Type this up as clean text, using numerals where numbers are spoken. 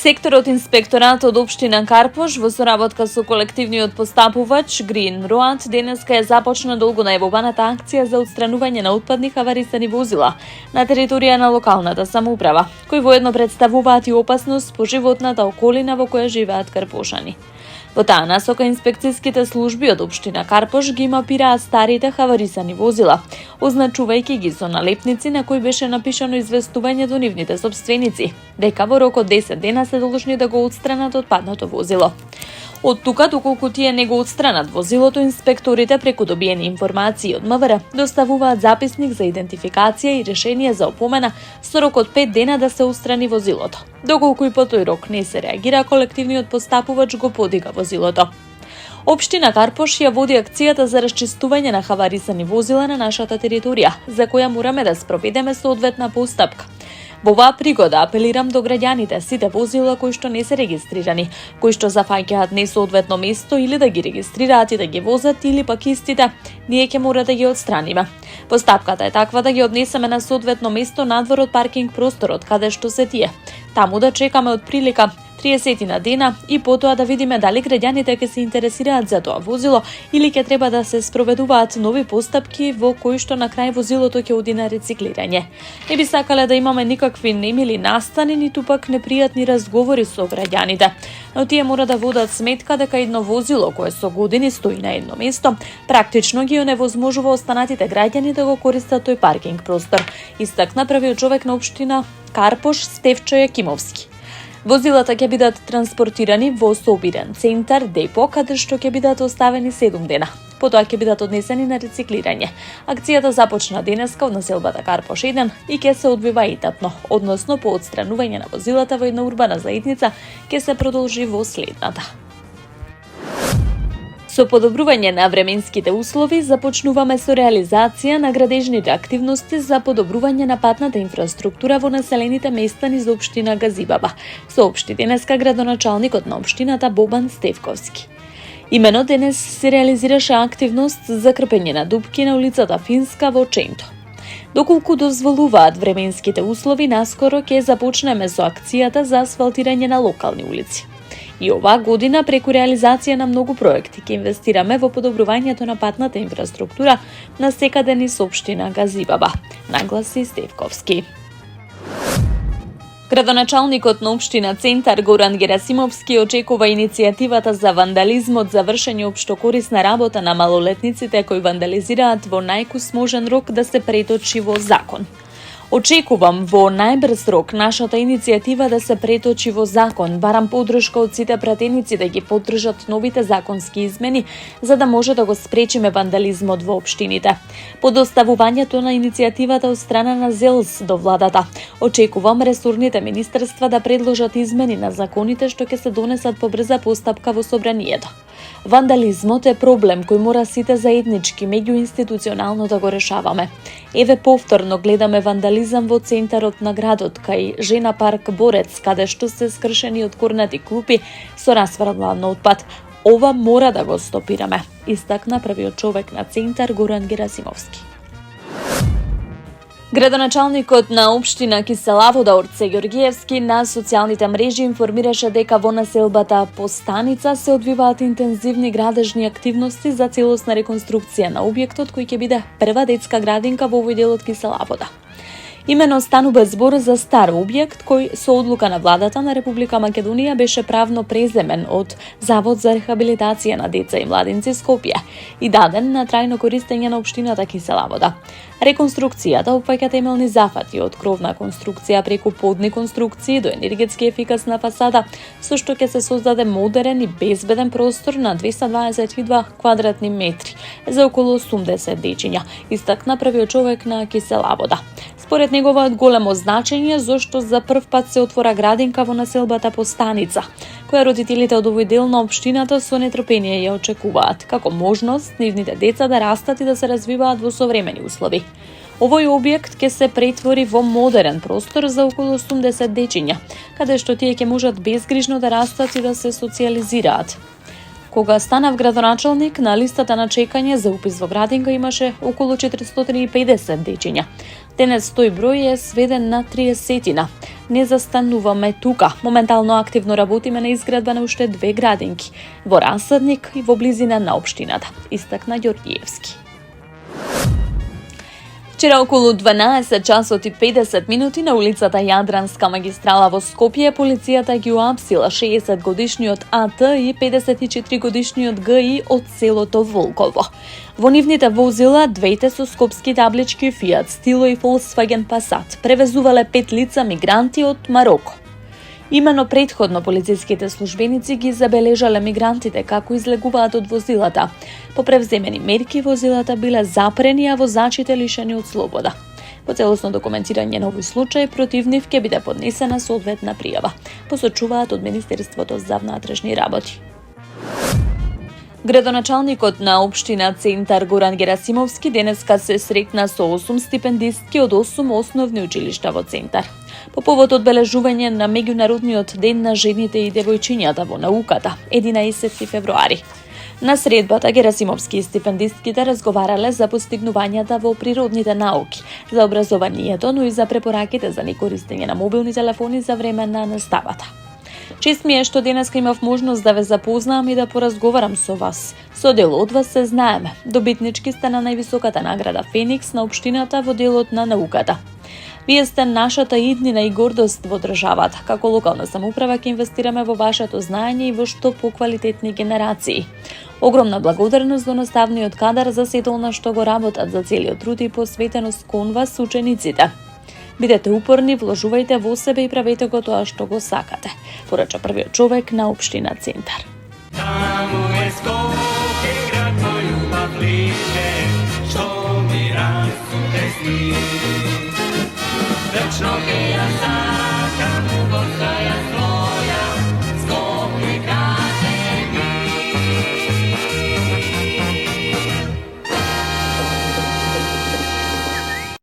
Секторот инспекторат од општина Карпош во соработка со колективниот постапувач Green Road денеска е започна долго најавуваната акција за отстранување на отпадни хаварисани возила на територија на локалната самоуправа, кои воедно представуваат и опасност по животната околина во која живеат карпошани. Во таа насока инспекцијските служби од општина Карпош ги мапираат старите хаварисани возила, означувајќи ги со налепници на кои беше напишано известување до нивните сопственици, дека во рок од 10 дена се должни да го отстранат отпадното возило. Од тука, доколку тие не го отстранат возилото, инспекторите преку добиени информации од МВР доставуваат записник за идентификација и решение за опомена со рок од 5 дена да се отстрани возилото. Доколку и по тој рок не се реагира, колективниот постапувач го подига возилото. Општина Карпош ја води акцијата за расчистување на хаварисани возила на нашата територија, за која мораме да спроведеме соодветна постапка. Во оваа пригода апелирам до граѓаните сите возила кои што не се регистрирани, кои што зафаќаат несоодветно место или да ги регистрираат и да ги возат или пак истите, ние ќе мора да ги отстраниме. Постапката е таква да ги однесеме на соодветно место надвор од паркинг просторот каде што се тие. Таму да чекаме од прилика 30 на дена и потоа да видиме дали граѓаните ќе се интересираат за тоа возило или ќе треба да се спроведуваат нови постапки во кои што на крај возилото ќе оди на рециклирање. Не би сакале да имаме никакви немили настани, ниту пак непријатни разговори со граѓаните, но тие мора да водат сметка дека едно возило кое со години стои на едно место, практично ги оневозможува останатите граѓани да го користат тој паркинг простор, истакна првиот човек на општина Карпош Стефчо Јакимовски. Возилата ќе бидат транспортирани во собирен центар депо, каде што ќе бидат оставени 7 дена. Потоа ќе бидат однесени на рециклирање. Акцијата започна денеска од населбата Карпош 1 и ќе се одвива етапно, односно по отстранување на возилата во една урбана заедница ќе се продолжи во следната. Со подобрување на временските услови започнуваме со реализација на градежните активности за подобрување на патната инфраструктура во населените места низ општина Газибаба, соопшти денеска градоначалникот на општината Бобан Стевковски. Имено денес се реализираше активност за крпење на дупки на улицата Финска во Ченто. Доколку дозволуваат временските услови, наскоро ќе започнеме со акцијата за асфалтирање на локални улици. И оваа година преку реализација на многу проекти ќе инвестираме во подобрувањето на патната инфраструктура на секаде низ општина Газибаба, нагласи Стевковски. Градоначалникот на општина Центар Горан Герасимовски очекува иницијативата за вандализмот за вршење општокорисна работа на малолетниците кои вандализираат во најкус можен рок да се преточи во закон. Очекувам во најбрз рок нашата иницијатива да се преточи во закон, барам поддршка од сите пратеници да ги поддржат новите законски измени, за да може да го спречиме вандализмот во општините. По доставувањето на иницијативата од страна на ЗЕЛС до владата, очекувам ресорните министерства да предложат измени на законите што ќе се донесат по брза постапка во собранието. Вандализмот е проблем кој мора сите заеднички меѓуинституционално да го решаваме. Еве повторно гледаме вандализам во центарот на градот, кај Жена парк Борец, каде што се скршени откорнати клупи со расфрлан отпад. Ова мора да го стопираме, истакна првиот човек на Центар Горан Герасимовски. Градоначалникот на општина Киселавода Орце Ѓоргиевски на социјалните мрежи информираше дека во населбата Постаница се одвиваат интензивни градежни активности за целосна реконструкција на објектот кој ќе биде прва детска градинка во овој дел од Киселавода. Имено станува збор за стар објект кој со одлука на владата на Република Македонија беше правно преземен од Завод за рехабилитација на деца и младинци Скопје и даден на трајно користење на општината Киселавода. Реконструкцијата опфаќа темелни зафати од кровна конструкција преку подни конструкции до енергетски ефикасна фасада, со што ќе се создаде модерен и безбеден простор на 222 квадратни метри за околу 80 дечиња, истакна првиот човек на Киселавода. Според него од големо значење зашто за прв пат се отвора градинка во населбата Постаница, која родителите од овој дел на општината со нетрпение ја очекуваат, како можност нивните деца да растат и да се развиваат во современи услови. Овој објект ќе се претвори во модерен простор за околу 80 дечиња, каде што тие ќе можат безгрижно да растат и да се социјализираат. Кога станав градоначалник, на листата на чекање за упис во градинка имаше околу 450 дечиња. Денес тој број е сведен на 30-тина. Не застануваме тука. Моментално активно работиме на изградба на уште 2 градинки во Расадник и во близина на општината, истакна Ѓорѓиевски. Вчера околу 12 часот и 50 минути на улицата Јадранска магистрала во Скопје полицијата ги уапсила 60-годишниот АТ и 54-годишниот ГИ од селото Волково. Во нивните возила, двете со скопски таблички Fiat Stilo и Volkswagen Passat, превезувале 5 лица мигранти од Мароко. Имено предходно полициските службеници ги забележале мигрантите како излегуваат од возилата. По превземени мерки возилата биле запрени, а возачите лишени од слобода. По целосно документирање на овој случај против нив ќе биде поднесена соодветна пријава, посочуваат од Министерството за внатрешни работи. Градоначалникот на општина Центар Горан Герасимовски денеска се сретна со 8 стипендистки од 8 основни училишта во Центар. По повод одбележување на меѓународниот ден на жените и девојчињата во науката, 11 февруари. На средбата Герасимовски и стипендистките разговарале за постигнувањата во природните науки, за образованието, но и за препораките за некористење на мобилни телефони за време на наставата. Чест ми е што денеска имав можност да ве запознам и да поразговарам со вас. Со дел од вас се знаеме. Добитнички сте на највисоката награда Феникс на општината во делот на науката. Вие сте нашата иднина и гордост во државата. Како локална самоуправа ќе инвестираме во вашето знаење и во што поквалитетни генерации. Огромна благодарност до наставниот кадар за сето она што го работат, за целиот труд и посветеност кон вас учениците. Бидете упорни, вложувајте во себе и правете го тоа што го сакате, порача првиот човек на општина Центар. Таму е Скопје, град мој љубав лише, што ми расте сни. Вечно